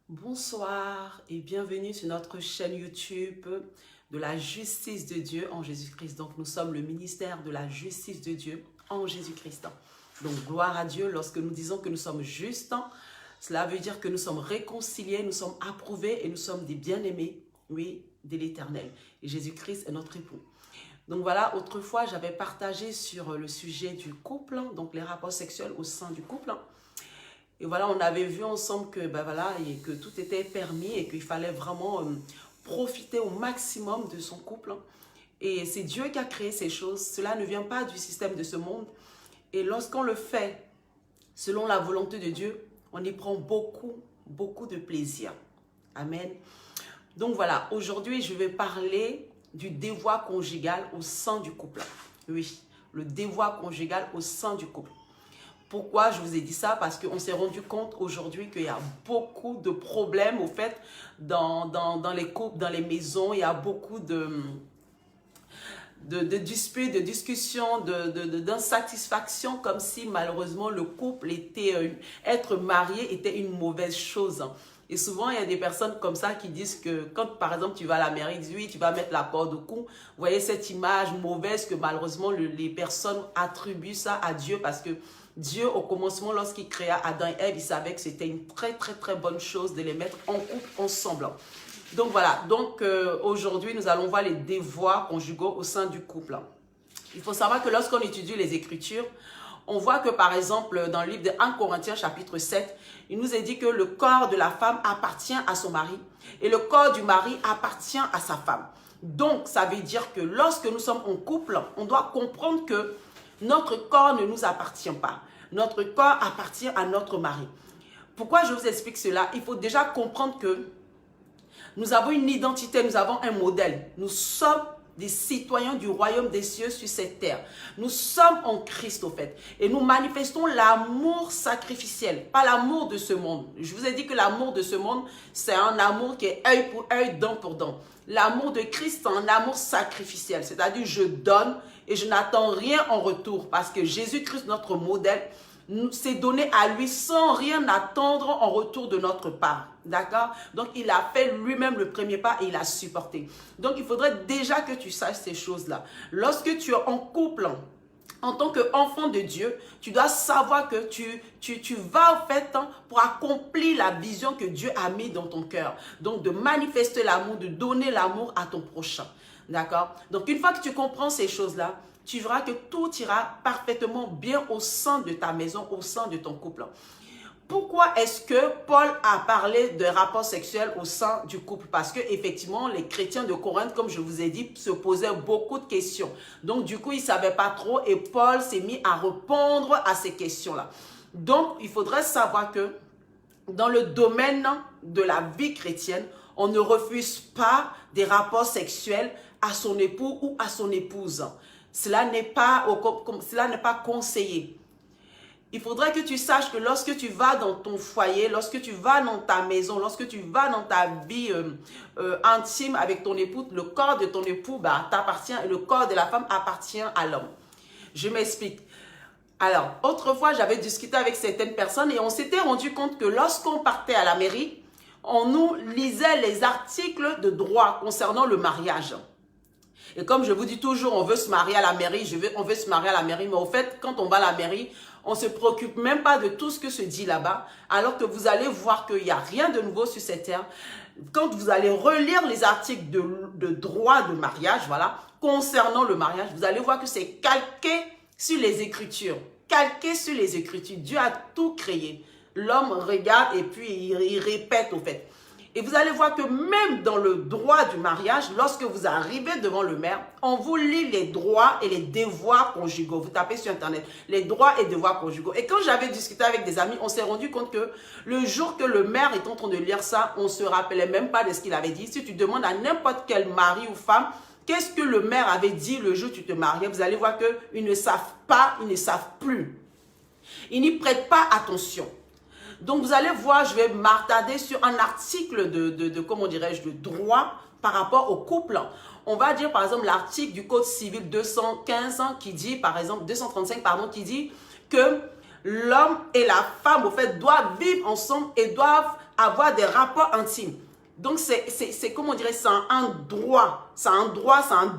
Bonsoir et bienvenue sur notre chaîne YouTube de la justice de Dieu en Jésus-Christ. Donc, nous sommes le ministère de la justice de Dieu en Jésus-Christ. Donc, gloire à Dieu lorsque nous disons que nous sommes justes. Cela veut dire que nous sommes réconciliés, nous sommes approuvés et nous sommes des bien-aimés, oui, de l'Éternel. Et Jésus-Christ est notre époux. Donc voilà, autrefois, j'avais partagé sur le sujet du couple, donc les rapports sexuels au sein du couple. Et voilà, on avait vu ensemble que, et que tout était permis et qu'il fallait vraiment profiter au maximum de son couple. Et c'est Dieu qui a créé ces choses. Cela ne vient pas du système de ce monde. Et lorsqu'on le fait selon la volonté de Dieu, on y prend beaucoup de plaisir. Amen. Donc voilà, aujourd'hui, je vais parler du dévoi conjugal au sein du couple. Oui, le dévoi conjugal au sein du couple. Pourquoi je vous ai dit ça? Parce qu'on s'est rendu compte aujourd'hui qu'il y a beaucoup de problèmes au fait dans les couples, dans les maisons. Il y a beaucoup de disputes, de discussions, d'insatisfaction, comme si malheureusement le couple était, être marié était une mauvaise chose. Et souvent, il y a des personnes comme ça qui disent que quand, par exemple, tu vas à la mairie, ils disent oui, tu vas mettre la corde au cou. Vous voyez cette image mauvaise que malheureusement les personnes attribuent ça à Dieu parce que Dieu, au commencement, lorsqu'il créa Adam et Ève, il savait que c'était une très bonne chose de les mettre en couple ensemble. Donc voilà, aujourd'hui, nous allons voir les dévoirs conjugaux au sein du couple. Il faut savoir que lorsqu'on étudie les Écritures, on voit que par exemple, dans le livre de 1 Corinthiens chapitre 7, il nous est dit que le corps de la femme appartient à son mari et le corps du mari appartient à sa femme. Donc, ça veut dire que lorsque nous sommes en couple, on doit comprendre que notre corps ne nous appartient pas. Notre corps appartient à notre mari. Pourquoi je vous explique cela? Il faut déjà comprendre que nous avons une identité, nous avons un modèle. Nous sommes des citoyens du royaume des cieux sur cette terre. Nous sommes en Christ au fait. Et nous manifestons l'amour sacrificiel, pas l'amour de ce monde. Je vous ai dit que l'amour de ce monde, c'est un amour qui est œil pour œil, dent pour dent. L'amour de Christ, c'est un amour sacrificiel. C'est-à-dire, je donne et je n'attends rien en retour. Parce que Jésus-Christ, notre modèle, s'est donné à lui sans rien attendre en retour de notre part. D'accord? Donc, il a fait lui-même le premier pas et il a supporté. Donc, il faudrait déjà que tu saches ces choses-là. Lorsque tu es en couple, en tant qu'enfant de Dieu, tu dois savoir que tu vas en fait pour accomplir la vision que Dieu a mis dans ton cœur. Donc, de manifester l'amour, de donner l'amour à ton prochain. D'accord? Donc, une fois que tu comprends ces choses-là, tu verras que tout ira parfaitement bien au sein de ta maison, au sein de ton couple. Pourquoi est-ce que Paul a parlé de rapports sexuels au sein du couple? Parce que effectivement, les chrétiens de Corinthe, comme je vous ai dit, se posaient beaucoup de questions. Donc, du coup, ils ne savaient pas trop et Paul s'est mis à répondre à ces questions-là. Donc, il faudrait savoir que dans le domaine de la vie chrétienne, on ne refuse pas des rapports sexuels à son époux ou à son épouse. Cela n'est pas conseillé. Il faudrait que tu saches que lorsque tu vas dans ton foyer, lorsque tu vas dans ta maison, lorsque tu vas dans ta vie intime avec ton époux, le corps de ton époux t'appartient et le corps de la femme appartient à l'homme. Je m'explique. Alors, autrefois, j'avais discuté avec certaines personnes et on s'était rendu compte que lorsqu'on partait à la mairie, on nous lisait les articles de droit concernant le mariage. Et comme je vous dis toujours, on veut se marier à la mairie, on veut se marier à la mairie, mais au fait, quand on va à la mairie, on ne se préoccupe même pas de tout ce que se dit là-bas, alors que vous allez voir qu'il n'y a rien de nouveau sur cette terre. Quand vous allez relire les articles de droit de mariage, voilà, concernant le mariage, vous allez voir que c'est calqué sur les Écritures. Calqué sur les Écritures. Dieu a tout créé. L'homme regarde et puis il répète au fait. Et vous allez voir que même dans le droit du mariage, lorsque vous arrivez devant le maire, on vous lit les droits et les devoirs conjugaux. Vous tapez sur Internet, les droits et devoirs conjugaux. Et quand j'avais discuté avec des amis, on s'est rendu compte que le jour que le maire est en train de lire ça, on ne se rappelait même pas de ce qu'il avait dit. Si tu demandes à n'importe quel mari ou femme, qu'est-ce que le maire avait dit le jour où tu te mariais, vous allez voir qu'ils ne savent pas, ils ne savent plus. Ils n'y prêtent pas attention. Donc, vous allez voir, je vais m'attarder sur un article comment dirais-je, de droit par rapport au couple. On va dire, par exemple, l'article du Code civil 215 qui dit, par exemple, 235, pardon, qui dit que l'homme et la femme, au fait, doivent vivre ensemble et doivent avoir des rapports intimes. Donc, c'est comme on dirait, c'est un droit, c'est un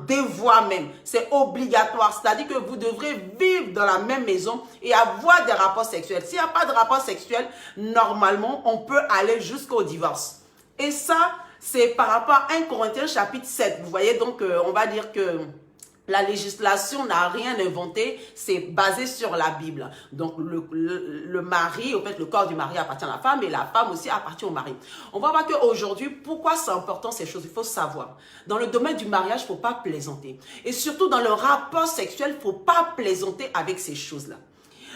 devoir même. C'est obligatoire. C'est-à-dire que vous devrez vivre dans la même maison et avoir des rapports sexuels. S'il n'y a pas de rapport sexuel, normalement, on peut aller jusqu'au divorce. Et ça, c'est par rapport à 1 Corinthiens chapitre 7. Vous voyez, donc, on va dire que la législation n'a rien inventé, c'est basé sur la Bible. Donc, le mari, en fait, le corps du mari appartient à la femme et la femme aussi appartient au mari. On va voir qu'aujourd'hui, pourquoi c'est important ces choses? Il faut savoir. Dans le domaine du mariage, il ne faut pas plaisanter. Et surtout, dans le rapport sexuel, il ne faut pas plaisanter avec ces choses-là.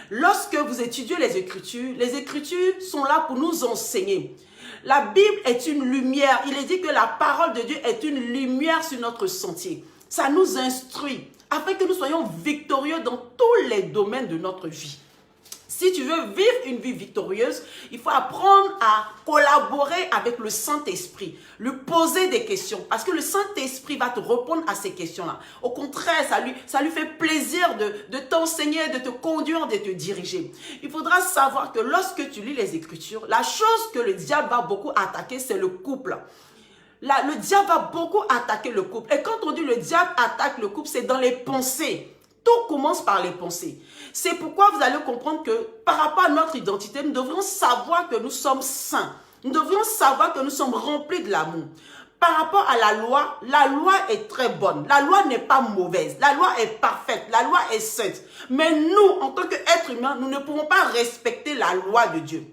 Lorsque vous étudiez les Écritures sont là pour nous enseigner. La Bible est une lumière. Il est dit que la parole de Dieu est une lumière sur notre sentier. Ça nous instruit afin que nous soyons victorieux dans tous les domaines de notre vie. Si tu veux vivre une vie victorieuse, il faut apprendre à collaborer avec le Saint-Esprit, lui poser des questions, parce que le Saint-Esprit va te répondre à ces questions-là. Au contraire, ça lui fait plaisir de t'enseigner, de te conduire, de te diriger. Il faudra savoir que lorsque tu lis les Écritures, la chose que le diable va beaucoup attaquer, c'est le couple. Le diable va beaucoup attaquer le couple. Et quand on dit le diable attaque le couple, c'est dans les pensées. Tout commence par les pensées. C'est pourquoi vous allez comprendre que par rapport à notre identité, nous devrions savoir que nous sommes saints. Nous devrions savoir que nous sommes remplis de l'amour. Par rapport à la loi est très bonne. La loi n'est pas mauvaise. La loi est parfaite. La loi est sainte. Mais nous, en tant qu'êtres humains, nous ne pouvons pas respecter la loi de Dieu.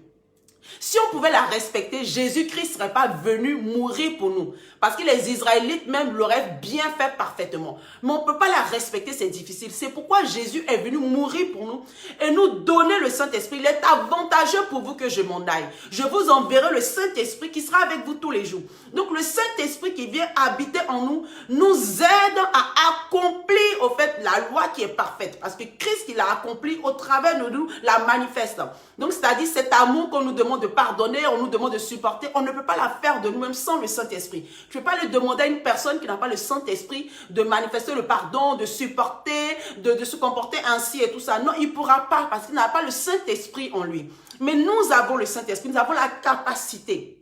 Si on pouvait la respecter, Jésus-Christ ne serait pas venu mourir pour nous. Parce que les Israélites même l'auraient bien fait parfaitement. Mais on ne peut pas la respecter, c'est difficile. C'est pourquoi Jésus est venu mourir pour nous et nous donner le Saint-Esprit. Il est avantageux pour vous que je m'en aille. Je vous enverrai le Saint-Esprit qui sera avec vous tous les jours. Donc le Saint-Esprit qui vient habiter en nous, nous aide à accomplir au fait la loi qui est parfaite. Parce que Christ, il a accompli au travers de nous, la manifeste. Donc c'est-à-dire cet amour qu'on nous demande de pardonner, on nous demande de supporter, on ne peut pas la faire de nous-mêmes sans le Saint-Esprit. Tu ne peux pas le demander à une personne qui n'a pas le Saint-Esprit de manifester le pardon, de supporter, de se comporter ainsi et tout ça. Non, il ne pourra pas parce qu'il n'a pas le Saint-Esprit en lui. Mais nous avons le Saint-Esprit, nous avons la capacité.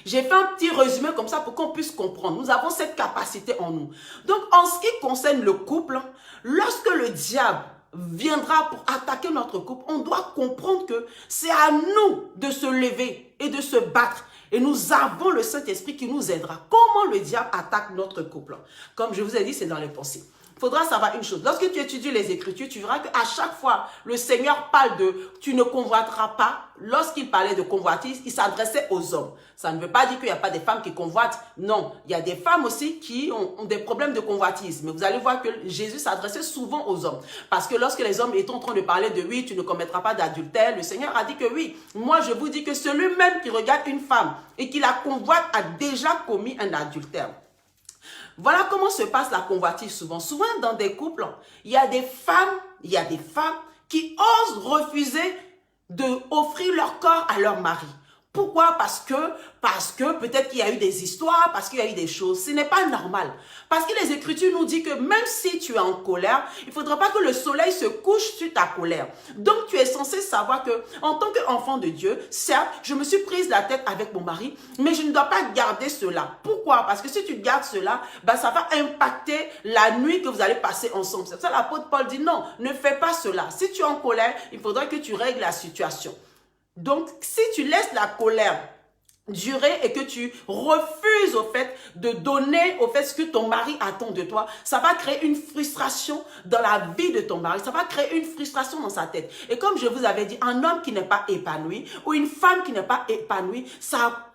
J'ai fait un petit résumé comme ça pour qu'on puisse comprendre. Nous avons cette capacité en nous. Donc, en ce qui concerne le couple, lorsque le diable viendra pour attaquer notre couple, on doit comprendre que c'est à nous de se lever et de se battre. Et nous avons le Saint-Esprit qui nous aidera. Comment le diable attaque notre couple? Comme je vous ai dit, c'est dans les pensées. Il faudra savoir une chose. Lorsque tu étudies les Écritures, tu verras qu'à chaque fois, le Seigneur parle de « tu ne convoiteras pas ». Lorsqu'il parlait de convoitise, il s'adressait aux hommes. Ça ne veut pas dire qu'il n'y a pas des femmes qui convoitent. Non, il y a des femmes aussi qui ont des problèmes de convoitise. Mais vous allez voir que Jésus s'adressait souvent aux hommes. Parce que lorsque les hommes étaient en train de parler de « oui, tu ne commettras pas d'adultère », le Seigneur a dit que oui. Moi, je vous dis que celui-même qui regarde une femme et qui la convoite a déjà commis un adultère. Voilà comment se passe la convoitise souvent. Souvent, dans des couples, il y a des femmes qui osent refuser d'offrir leur corps à leur mari. Pourquoi? Parce que peut-être qu'il y a eu des histoires, parce qu'il y a eu des choses. Ce n'est pas normal. Parce que les Écritures nous disent que même si tu es en colère, il ne faudra pas que le soleil se couche sur ta colère. Donc, tu es censé savoir que, en tant qu'enfant de Dieu, certes, je me suis prise la tête avec mon mari, mais je ne dois pas garder cela. Pourquoi? Parce que si tu gardes cela, ça va impacter la nuit que vous allez passer ensemble. C'est pour ça que l'apôtre Paul dit non, ne fais pas cela. Si tu es en colère, il faudra que tu règles la situation. Donc, si tu laisses la colère durer et que tu refuses au fait de donner au fait ce que ton mari attend de toi, ça va créer une frustration dans la vie de ton mari, ça va créer une frustration dans sa tête. Et comme je vous avais dit, un homme qui n'est pas épanoui ou une femme qui n'est pas épanouie, ça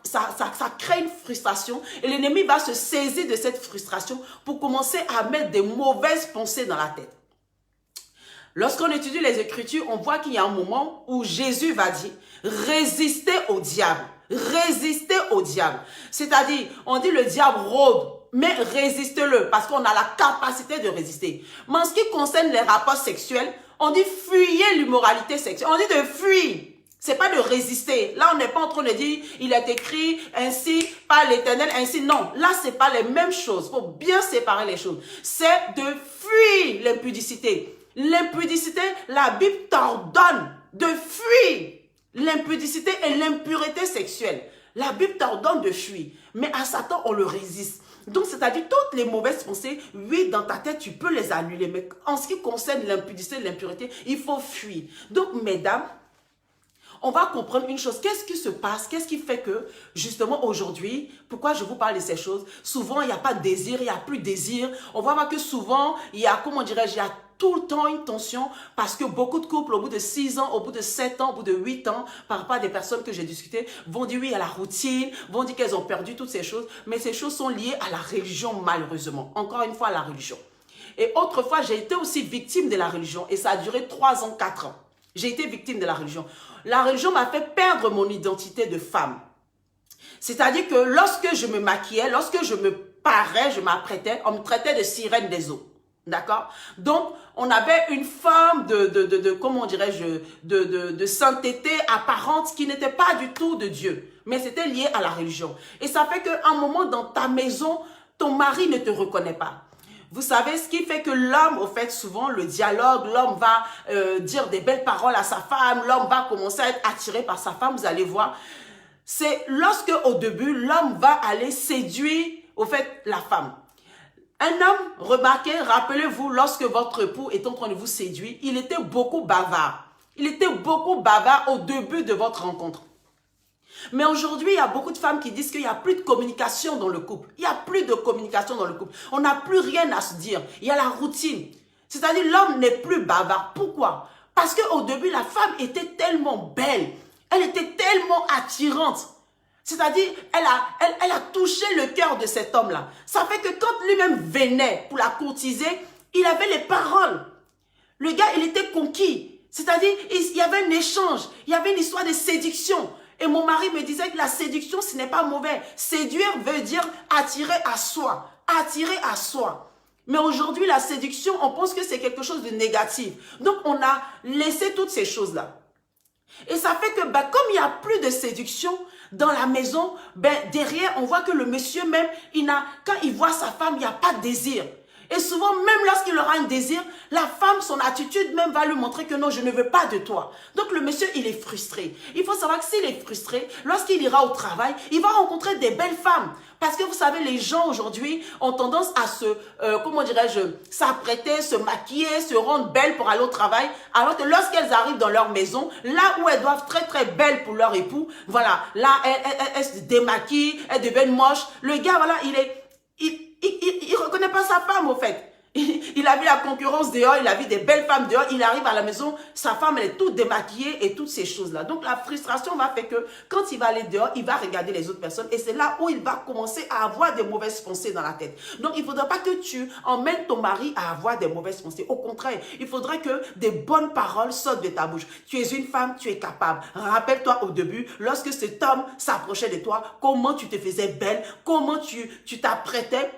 crée une frustration et l'ennemi va se saisir de cette frustration pour commencer à mettre des mauvaises pensées dans la tête. Lorsqu'on étudie les Écritures, on voit qu'il y a un moment où Jésus va dire « Résistez au diable ». Résistez au diable. C'est-à-dire, on dit le diable rôde, mais résistez-le parce qu'on a la capacité de résister. Mais en ce qui concerne les rapports sexuels, on dit fuyez l'immoralité sexuelle. On dit de fuir. C'est pas de résister. Là, on n'est pas en train de dire, il est écrit ainsi par l'Éternel, ainsi. Non, là, c'est pas les mêmes choses. Il faut bien séparer les choses. C'est de fuir l'impudicité. L'impudicité, la Bible t'ordonne de fuir l'impudicité et l'impureté sexuelle. La Bible t'ordonne de fuir, mais à Satan, on le résiste. Donc, c'est-à-dire, toutes les mauvaises pensées, oui, dans ta tête, tu peux les annuler. Mais en ce qui concerne l'impudicité, l'impureté, il faut fuir. Donc, mesdames, on va comprendre une chose. Qu'est-ce qui se passe? Qu'est-ce qui fait que, justement, aujourd'hui, pourquoi je vous parle de ces choses? Souvent, il n'y a pas de désir, il n'y a plus de désir. On va voir que souvent, il y a, comment dirais-je, il y a tout le temps une tension parce que beaucoup de couples, au bout de 6 ans, au bout de 7 ans, au bout de 8 ans, par rapport à des personnes que j'ai discutées, vont dire oui à la routine, vont dire qu'elles ont perdu toutes ces choses. Mais ces choses sont liées à la religion, malheureusement. Encore une fois, à la religion. Et autrefois, j'ai été aussi victime de la religion et ça a duré 3 ans, 4 ans. J'ai été victime de la religion. La religion m'a fait perdre mon identité de femme. C'est-à-dire que lorsque je me maquillais, lorsque je me parais, je m'apprêtais, on me traitait de sirène des eaux. D'accord? Donc, on avait une forme comment dirais-je, de sainteté apparente qui n'était pas du tout de Dieu. Mais c'était lié à la religion. Et ça fait qu'à un moment dans ta maison, ton mari ne te reconnaît pas. Vous savez, ce qui fait que l'homme, au fait, souvent, le dialogue, l'homme va dire des belles paroles à sa femme, l'homme va commencer à être attiré par sa femme, vous allez voir. C'est lorsque, au début, l'homme va aller séduire, au fait, la femme. Un homme, remarquez, rappelez-vous, lorsque votre époux est en train de vous séduire, il était beaucoup bavard. Il était beaucoup bavard au début de votre rencontre. Mais aujourd'hui, il y a beaucoup de femmes qui disent qu'il n'y a plus de communication dans le couple. Il n'y a plus de communication dans le couple. On n'a plus rien à se dire. Il y a la routine. C'est-à-dire l'homme n'est plus bavard. Pourquoi? Parce qu'au début, la femme était tellement belle. Elle était tellement attirante. C'est-à-dire, elle a touché le cœur de cet homme-là. Ça fait que quand lui-même venait pour la courtiser, il avait les paroles. Le gars, il était conquis. C'est-à-dire, il y avait un échange. Il y avait une histoire de séduction. Et mon mari me disait que la séduction, ce n'est pas mauvais. Séduire veut dire attirer à soi. Attirer à soi. Mais aujourd'hui, la séduction, on pense que c'est quelque chose de négatif. Donc, on a laissé toutes ces choses-là. Et ça fait que, comme il n'y a plus de séduction dans la maison, derrière, on voit que le monsieur même, quand il voit sa femme, il n'y a pas de désir. Et souvent, même lorsqu'il aura un désir, la femme, son attitude même va lui montrer que non, je ne veux pas de toi. Donc le monsieur, il est frustré. Il faut savoir que s'il est frustré, lorsqu'il ira au travail, il va rencontrer des belles femmes. Parce que vous savez, les gens aujourd'hui ont tendance à comment dirais-je, s'apprêter, se maquiller, se rendre belles pour aller au travail. Alors que lorsqu'elles arrivent dans leur maison, là où elles doivent très très belles pour leur époux, voilà, là, elles se démaquillent, elles deviennent moches. Le gars, voilà, il reconnaît pas sa femme, au fait. Il a vu la concurrence dehors, il a vu des belles femmes dehors, il arrive à la maison, sa femme, elle est toute démaquillée et toutes ces choses-là. Donc, la frustration va faire que quand il va aller dehors, il va regarder les autres personnes et c'est là où il va commencer à avoir des mauvaises pensées dans la tête. Donc, il ne faudra pas que tu emmènes ton mari à avoir des mauvaises pensées. Au contraire, il faudrait que des bonnes paroles sortent de ta bouche. Tu es une femme, tu es capable. Rappelle-toi au début, lorsque cet homme s'approchait de toi, comment tu te faisais belle, comment tu t'apprêtais.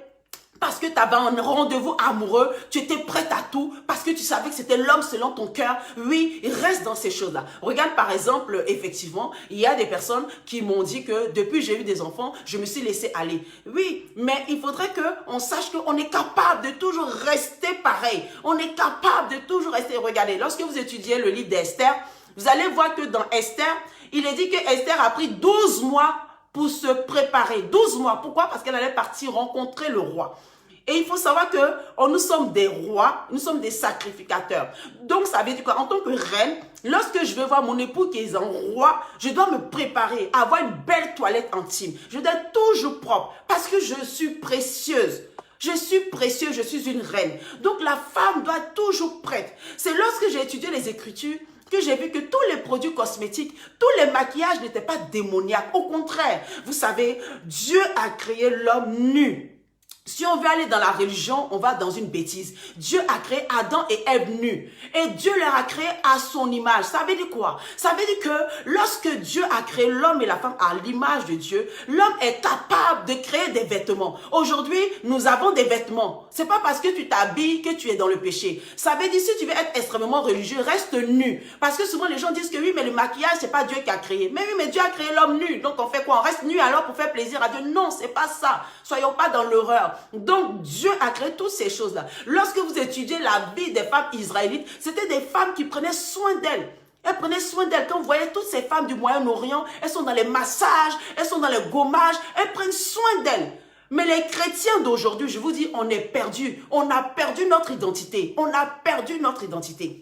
Parce que tu avais un rendez-vous amoureux, tu étais prête à tout, parce que tu savais que c'était l'homme selon ton cœur. Oui, il reste dans ces choses-là. Regarde par exemple, effectivement, il y a des personnes qui m'ont dit que depuis que j'ai eu des enfants, je me suis laissée aller. Oui, mais il faudrait qu'on sache qu'on est capable de toujours rester pareil. On est capable de toujours rester. Regardez, lorsque vous étudiez le livre d'Esther, vous allez voir que dans Esther, il est dit que Esther a pris 12 mois pour se préparer. 12 mois. Pourquoi? Parce qu'elle allait partir rencontrer le roi. Et il faut savoir que nous sommes des rois, nous sommes des sacrificateurs. Donc, ça veut dire qu'en tant que reine, lorsque je veux voir mon époux qui est un roi, je dois me préparer, avoir une belle toilette intime. Je dois être toujours propre parce que je suis précieuse. Je suis précieuse, je suis une reine. Donc, la femme doit être toujours prête. C'est lorsque j'ai étudié les Écritures que j'ai vu que tous les produits cosmétiques, tous les maquillages n'étaient pas démoniaques. Au contraire, vous savez, Dieu a créé l'homme nu. Si on veut aller dans la religion, on va dans une bêtise. Dieu a créé Adam et Ève nus. Et Dieu leur a créé à son image. Ça veut dire quoi? Ça veut dire que lorsque Dieu a créé l'homme et la femme à l'image de Dieu, l'homme est capable de créer des vêtements. Aujourd'hui, nous avons des vêtements. C'est pas parce que tu t'habilles que tu es dans le péché. Ça veut dire si tu veux être extrêmement religieux, reste nu. Parce que souvent les gens disent que oui, mais le maquillage, c'est pas Dieu qui a créé. Mais oui, mais Dieu a créé l'homme nu. Donc on fait quoi? On reste nu alors pour faire plaisir à Dieu? Non, c'est pas ça. Soyons pas dans l'horreur. Donc, Dieu a créé toutes ces choses-là. Lorsque vous étudiez la vie des femmes israélites, c'était des femmes qui prenaient soin d'elles. Elle prenait soin d'elle. Quand vous voyez toutes ces femmes du Moyen-Orient, elles sont dans les massages, elles sont dans les gommages, elles prennent soin d'elles. Mais les chrétiens d'aujourd'hui, je vous dis, on est perdus. On a perdu notre identité. On a perdu notre identité.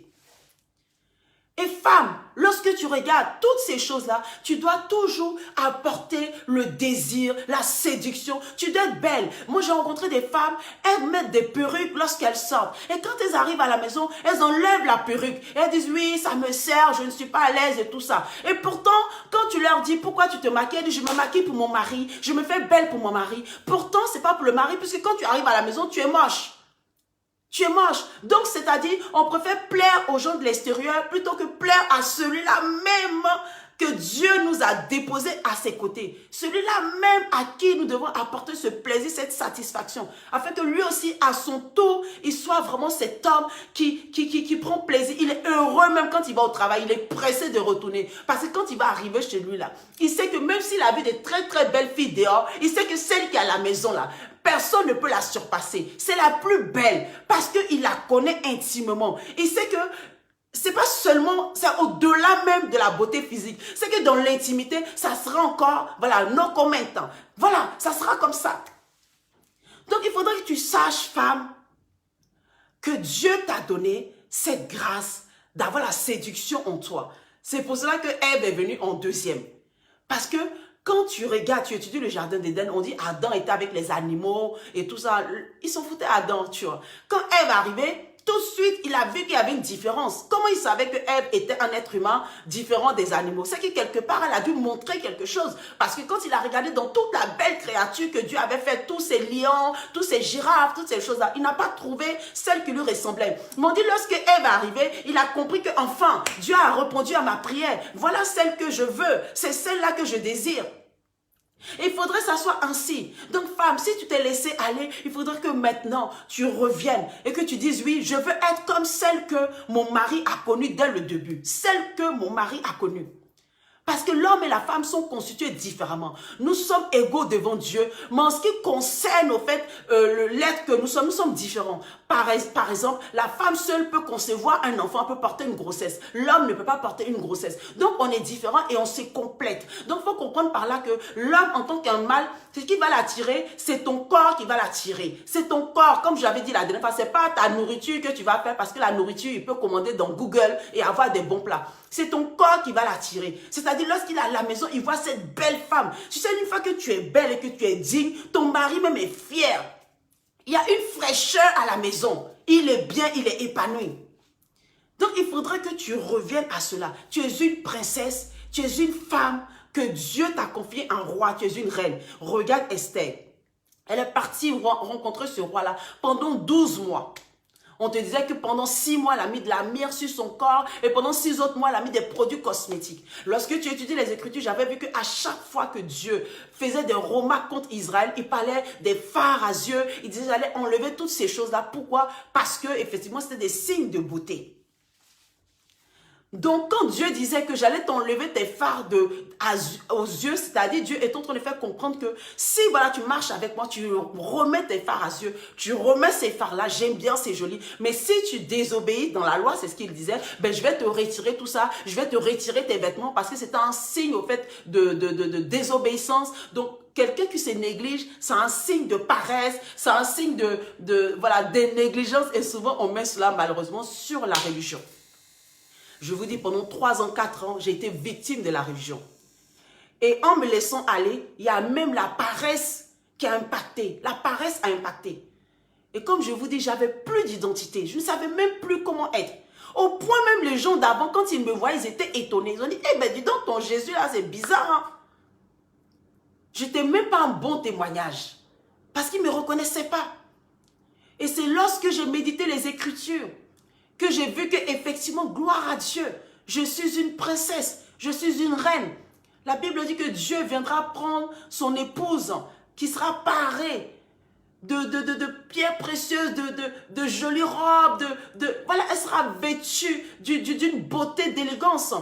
Et femme, lorsque tu regardes toutes ces choses-là, tu dois toujours apporter le désir, la séduction. Tu dois être belle. Moi, j'ai rencontré des femmes, elles mettent des perruques lorsqu'elles sortent. Et quand elles arrivent à la maison, elles enlèvent la perruque. Et elles disent, oui, ça me sert, je ne suis pas à l'aise et tout ça. Et pourtant, quand tu leur dis, pourquoi tu te maquilles, elles disent, je me maquille pour mon mari, je me fais belle pour mon mari. Pourtant, ce n'est pas pour le mari, puisque quand tu arrives à la maison, tu es moche. Tu es moche. Donc, c'est-à-dire, on préfère plaire aux gens de l'extérieur plutôt que plaire à celui-là même que Dieu nous a déposé à ses côtés. Celui-là même à qui nous devons apporter ce plaisir, cette satisfaction. Afin que lui aussi, à son tour, il soit vraiment cet homme qui prend plaisir. Il est heureux même quand il va au travail. Il est pressé de retourner. Parce que quand il va arriver chez lui là, il sait que même s'il a vu des très très belles filles dehors, il sait que celle qui est à la maison là, personne ne peut la surpasser. C'est la plus belle parce qu'il la connaît intimement. Il sait que c'est pas seulement, c'est au-delà même de la beauté physique. C'est que dans l'intimité, ça sera encore, voilà, non comment. Voilà, ça sera comme ça. Donc, il faudrait que tu saches, femme, que Dieu t'a donné cette grâce d'avoir la séduction en toi. C'est pour cela que Ève est venue en deuxième. Parce que quand tu regardes, tu étudies le jardin d'Éden, on dit Adam était avec les animaux et tout ça. Ils s'en foutaient Adam, tu vois. Quand Ève est arrivée, tout de suite, il a vu qu'il y avait une différence. Comment il savait que Ève était un être humain différent des animaux? C'est que quelque part, elle a dû montrer quelque chose. Parce que quand il a regardé dans toute la belle créature que Dieu avait faite, tous ces lions, tous ces girafes, toutes ces choses-là, il n'a pas trouvé celle qui lui ressemblait. Mais on dit, lorsque Ève est arrivée, il a compris que enfin, Dieu a répondu à ma prière. Voilà celle que je veux. C'est celle-là que je désire. Et il faudrait que ça soit ainsi. Donc femme, si tu t'es laissé aller, il faudrait que maintenant tu reviennes et que tu dises oui, je veux être comme celle que mon mari a connue dès le début. Celle que mon mari a connue. Parce que l'homme et la femme sont constitués différemment. Nous sommes égaux devant Dieu, mais en ce qui concerne au fait l'être que nous sommes différents. Par exemple, la femme seule peut concevoir un enfant, peut porter une grossesse. L'homme ne peut pas porter une grossesse. Donc on est différents et on se complète. Donc il faut comprendre par là que l'homme en tant qu'un mâle, ce qui va l'attirer, c'est ton corps qui va l'attirer. C'est ton corps, comme j'avais dit la dernière fois, c'est pas ta nourriture que tu vas faire parce que la nourriture, il peut commander dans Google et avoir des bons plats. C'est ton corps qui va l'attirer. C'est-à-dire, lorsqu'il est à la maison, il voit cette belle femme. Tu sais, une fois que tu es belle et que tu es digne, ton mari même est fier. Il y a une fraîcheur à la maison. Il est bien, il est épanoui. Donc, il faudrait que tu reviennes à cela. Tu es une princesse, tu es une femme que Dieu t'a confiée un roi, tu es une reine. Regarde Esther. Elle est partie rencontrer ce roi-là pendant 12 mois. On te disait que pendant 6 mois, elle a mis de la myrrhe sur son corps et pendant 6 autres mois, elle a mis des produits cosmétiques. Lorsque tu étudies les Écritures, j'avais vu qu'à chaque fois que Dieu faisait des remarques contre Israël, il parlait des phares à yeux, il disait j'allais enlever toutes ces choses-là. Pourquoi? Parce que effectivement, c'était des signes de beauté. Donc, quand Dieu disait que j'allais t'enlever tes phares aux yeux, c'est-à-dire Dieu est en train de faire comprendre que si voilà, tu marches avec moi, tu remets tes phares à yeux, tu remets ces phares-là, j'aime bien, c'est joli. Mais si tu désobéis dans la loi, c'est ce qu'il disait, ben, je vais te retirer tout ça, je vais te retirer tes vêtements parce que c'est un signe au fait de désobéissance. Donc, quelqu'un qui se néglige, c'est un signe de paresse, c'est un signe de négligence et souvent on met cela malheureusement sur la religion. Je vous dis, pendant 3 ans, 4 ans, j'ai été victime de la religion. Et en me laissant aller, il y a même la paresse qui a impacté. La paresse a impacté. Et comme je vous dis, j'avais plus d'identité. Je ne savais même plus comment être. Au point même, les gens d'avant, quand ils me voyaient, ils étaient étonnés. Ils ont dit, eh ben dis donc, ton Jésus là, c'est bizarre. Hein? Je n'étais même pas un bon témoignage. Parce qu'ils ne me reconnaissaient pas. Et c'est lorsque j'ai médité les Écritures que j'ai vu que effectivement, gloire à Dieu, je suis une princesse, je suis une reine. La Bible dit que Dieu viendra prendre son épouse qui sera parée de pierres précieuses, de jolies robes, voilà, elle sera vêtue d'une beauté, d'élégance.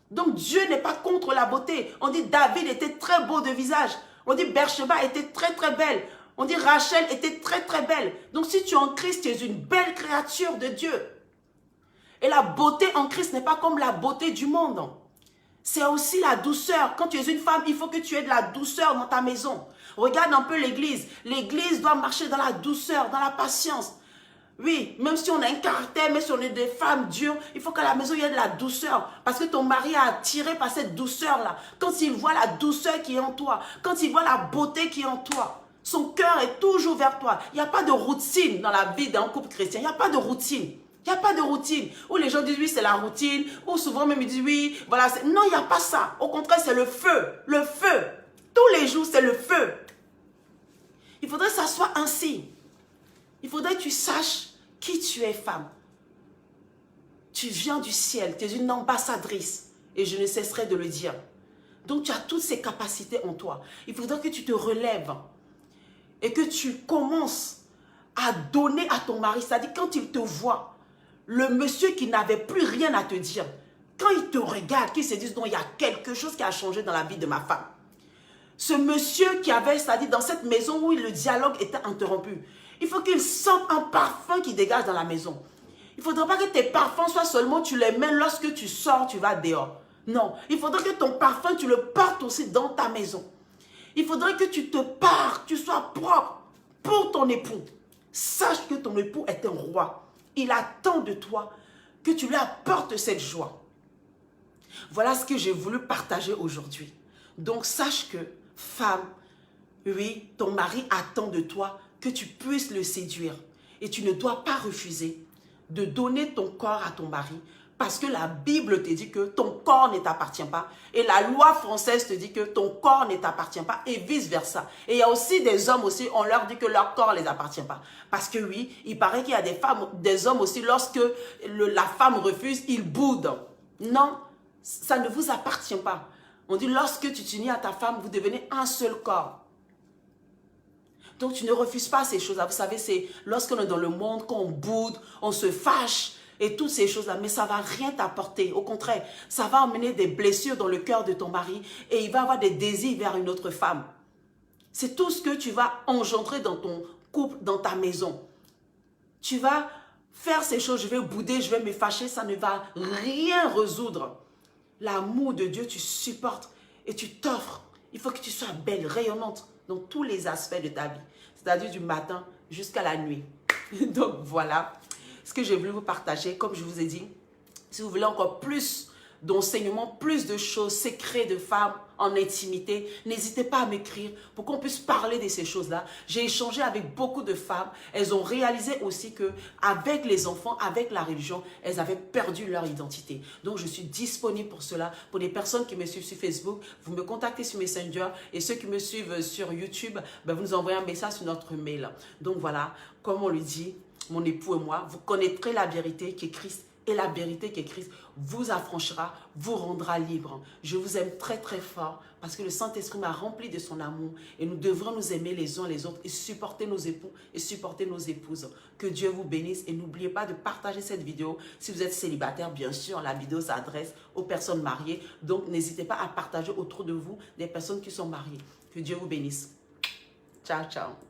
Donc Dieu n'est pas contre la beauté. On dit David était très beau de visage. On dit Bersheba était très très belle. On dit Rachel était très très belle. Donc si tu es en Christ, tu es une belle créature de Dieu. Et la beauté en Christ n'est pas comme la beauté du monde. C'est aussi la douceur. Quand tu es une femme, il faut que tu aies de la douceur dans ta maison. Regarde un peu l'église. L'église doit marcher dans la douceur, dans la patience. Oui, même si on a un caractère, même si on est des femmes dures, il faut qu'à la maison, il y ait de la douceur. Parce que ton mari est attiré par cette douceur-là. Quand il voit la douceur qui est en toi, quand il voit la beauté qui est en toi, son cœur est toujours vers toi. Il n'y a pas de routine dans la vie d'un couple chrétien. Il n'y a pas de routine. Il n'y a pas de routine. Où les gens disent oui, c'est la routine. Ou souvent même ils disent oui, voilà. Non, il n'y a pas ça. Au contraire, c'est le feu. Le feu. Tous les jours, c'est le feu. Il faudrait que ça soit ainsi. Il faudrait que tu saches qui tu es, femme. Tu viens du ciel, tu es une ambassadrice. Et je ne cesserai de le dire. Donc tu as toutes ces capacités en toi. Il faudrait que tu te relèves. Et que tu commences à donner à ton mari. C'est-à-dire quand il te voit, le monsieur qui n'avait plus rien à te dire, quand il te regarde, qu'il se dise non, il y a quelque chose qui a changé dans la vie de ma femme. Ce monsieur qui avait, c'est-à-dire dans cette maison où le dialogue était interrompu, il faut qu'il sente un parfum qui dégage dans la maison. Il ne faudrait pas que tes parfums soient seulement, tu les mets lorsque tu sors, tu vas dehors. Non, il faudrait que ton parfum, tu le portes aussi dans ta maison. Il faudrait que tu te parles, tu sois propre pour ton époux. Sache que ton époux est un roi. Il attend de toi que tu lui apportes cette joie. Voilà ce que j'ai voulu partager aujourd'hui. Donc sache que, femme, oui, ton mari attend de toi que tu puisses le séduire. Et tu ne dois pas refuser de donner ton corps à ton mari parce que la Bible te dit que ton corps ne t'appartient pas. Et la loi française te dit que ton corps ne t'appartient pas et vice-versa. Et il y a aussi des hommes aussi, on leur dit que leur corps ne les appartient pas. Parce que oui, il paraît qu'il y a des femmes, des hommes aussi, lorsque la femme refuse, ils boudent. Non, ça ne vous appartient pas. On dit lorsque tu t'unis à ta femme, vous devenez un seul corps. Donc, tu ne refuses pas ces choses-là. Vous savez, c'est lorsqu'on est dans le monde, qu'on boude, on se fâche et toutes ces choses-là. Mais ça ne va rien t'apporter. Au contraire, ça va emmener des blessures dans le cœur de ton mari et il va avoir des désirs vers une autre femme. C'est tout ce que tu vas engendrer dans ton couple, dans ta maison. Tu vas faire ces choses, je vais bouder, je vais me fâcher, ça ne va rien résoudre. L'amour de Dieu, tu supportes et tu t'offres. Il faut que tu sois belle, rayonnante dans tous les aspects de ta vie. C'est-à-dire du matin jusqu'à la nuit. Donc voilà ce que j'ai voulu vous partager. Comme je vous ai dit, si vous voulez encore plus d'enseignements, plus de choses, secrets de femmes en intimité, n'hésitez pas à m'écrire pour qu'on puisse parler de ces choses-là. J'ai échangé avec beaucoup de femmes. Elles ont réalisé aussi que avec les enfants, avec la religion, elles avaient perdu leur identité. Donc, je suis disponible pour cela. Pour les personnes qui me suivent sur Facebook, vous me contactez sur Messenger et ceux qui me suivent sur YouTube, ben, vous nous envoyez un message sur notre mail. Donc, voilà, comme on le dit, mon époux et moi, vous connaîtrez la vérité qui est Christ. Et la vérité qui est Christ vous affranchira, vous rendra libre. Je vous aime très très fort parce que le Saint-Esprit m'a rempli de son amour. Et nous devrons nous aimer les uns les autres et supporter nos époux et supporter nos épouses. Que Dieu vous bénisse et n'oubliez pas de partager cette vidéo. Si vous êtes célibataire, bien sûr, la vidéo s'adresse aux personnes mariées. Donc n'hésitez pas à partager autour de vous des personnes qui sont mariées. Que Dieu vous bénisse. Ciao, ciao.